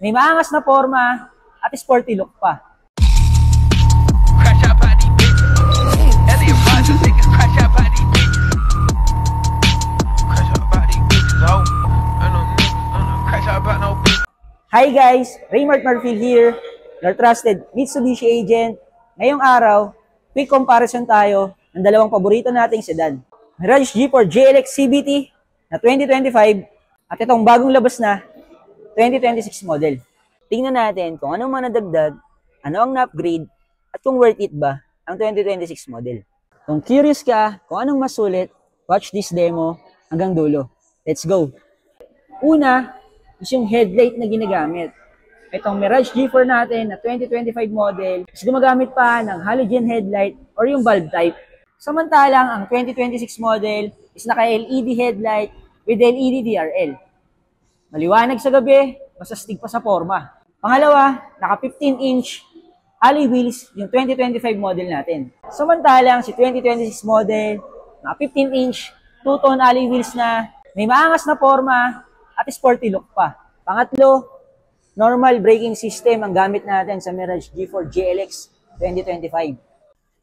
May maangas na forma at sporty look pa. Hi guys, Raymart Marfil here, your trusted Mitsubishi agent. Ngayong araw, quick comparison tayo ng dalawang paborito nating sedan. Mirage G4 GLX CVT na 2025 at itong bagong labas na 2026 model. Tingnan natin kung anong mga nadagdag, ano ang na-upgrade, at kung worth it ba ang 2026 model. Kung curious ka kung anong mas sulit, watch this demo hanggang dulo. Let's go! Una is yung headlight na ginagamit. Itong Mirage G4 natin na 2025 model is gumagamit pa ng halogen headlight or yung bulb type. Samantalang ang 2026 model is naka-LED headlight with LED DRL. Maliwanag sa gabi, masastig pa sa forma. Pangalawa, naka 15-inch alloy wheels yung 2025 model natin. Samantalang si 2026 model, naka 15-inch two-tone alloy wheels na may maangas na forma at sporty look pa. Pangatlo, normal braking system ang gamit natin sa Mirage G4 GLX 2025.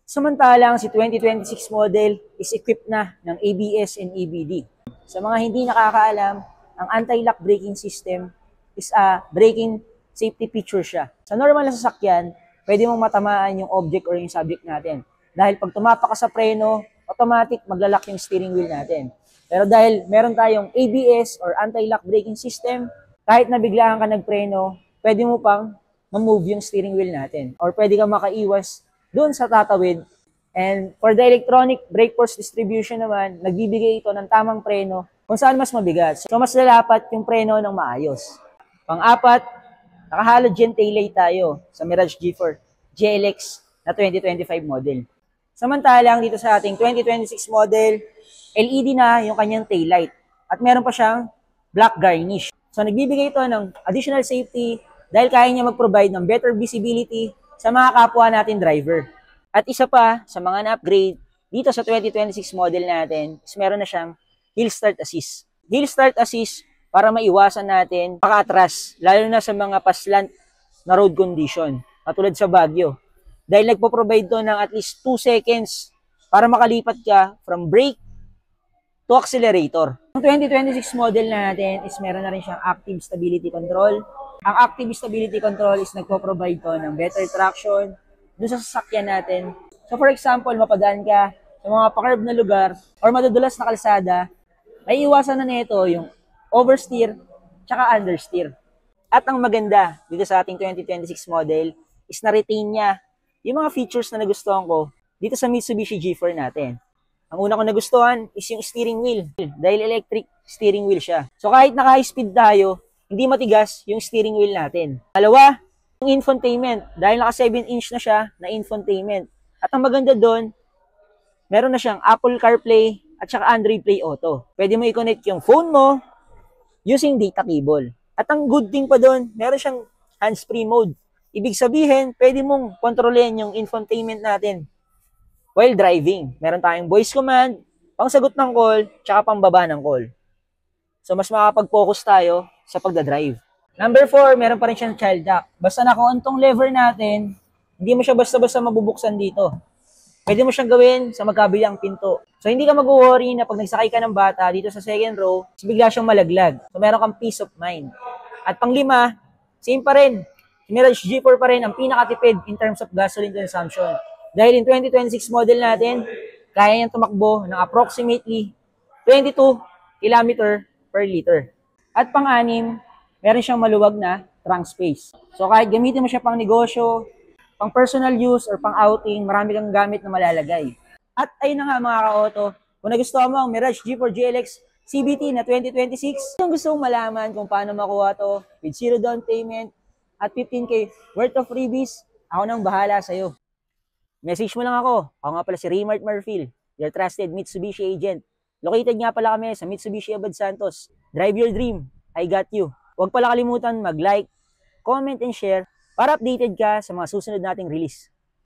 Samantalang si 2026 model is equipped na ng ABS and EBD. Sa mga hindi nakakaalam, ang anti-lock braking system is a braking safety feature siya. Sa normal na sasakyan, pwede mong matamaan yung object or yung subject natin. Dahil pag tumapak ka sa preno, automatic maglalak yung steering wheel natin. Pero dahil meron tayong ABS or anti-lock braking system, kahit nabiglaan ka nagpreno, pwede mo pang ma-move yung steering wheel natin. Or pwede kang makaiwas doon sa tatawid. And for the electronic brake force distribution naman, nagbibigay ito ng tamang preno kung saan mas mabigat. So mas lalapat yung preno ng maayos. Pang-apat, naka-halogen taillight tayo sa Mirage G4 GLX na 2025 model. Samantalang dito sa ating 2026 model, LED na yung kanyang taillight at meron pa siyang black garnish. So nagbibigay ito ng additional safety dahil kaya niya mag-provide ng better visibility sa mga kapwa natin driver. At isa pa sa mga na-upgrade dito sa 2026 model natin is meron na siyang Hill Start Assist. Hill Start Assist para maiwasan natin paka-atras, lalo na sa mga paslant na road condition, katulad sa Baguio. Dahil nagpo-provide to ng at least 2 seconds para makalipat ka from brake to accelerator. Ang 2026 model natin is meron na rin siyang active stability control. Ang active stability control is nagpo-provide to ng better traction doon sa sasakyan natin. So for example, mapadaan ka sa mga pa-curve na lugar or madudulas na kalsada, may iwasan na nito yung oversteer tsaka understeer. At ang maganda dito sa ating 2026 model is na-retain niya yung mga features na nagustuhan ko dito sa Mitsubishi G4 natin. Ang una ko nagustuhan is yung steering wheel dahil electric steering wheel siya. So kahit naka-high speed tayo, hindi matigas yung steering wheel natin. Dalawa, yung infotainment dahil naka 7-inch na siya na infotainment. At ang maganda doon, meron na siyang Apple CarPlay at saka Android Play Auto. Pwede mo i-connect yung phone mo using data cable. At ang good thing pa doon, meron siyang hands-free mode. Ibig sabihin, pwede mong kontrolin yung infotainment natin while driving. Meron tayong voice command, pangsagot ng call, tsaka pambaba ng call. So, mas makapag-focus tayo sa pagdadrive. Number 4, meron pa rin siyang child lock. Basta naka-on tong lever natin, hindi mo siya basta-basta mabubuksan dito. Pwede mo siyang gawin sa magkabilang pinto. So, hindi ka mag-worry na pag nagsakay ka ng bata dito sa second row, bigla siyang malaglag. So, meron kang peace of mind. At pang-5, same pa rin. Mirage G4 pa rin ang pinakatipid in terms of gasoline consumption. Dahil in 2026 model natin, kaya niyang tumakbo ng approximately 22 km per liter. At pang-6, meron siyang maluwag na trunk space. So kahit gamitin mo siya pang negosyo, pang personal use, or pang outing, marami kang gamit na malalagay. At ayun na nga mga ka-auto, kung nagustuhan mo ang Mirage G4 GLX CVT na 2026, kung gusto mong malaman kung paano makuha to with 0 down payment at 15K worth of freebies, ako nang bahala sa'yo. Message mo lang ako. Ako nga pala si Raymart Marfil, your trusted Mitsubishi agent. Located nga pala kami sa Mitsubishi Abad Santos. Drive your dream. I got you. Huwag pala kalimutan mag-like, comment, and share para updated ka sa mga susunod nating release.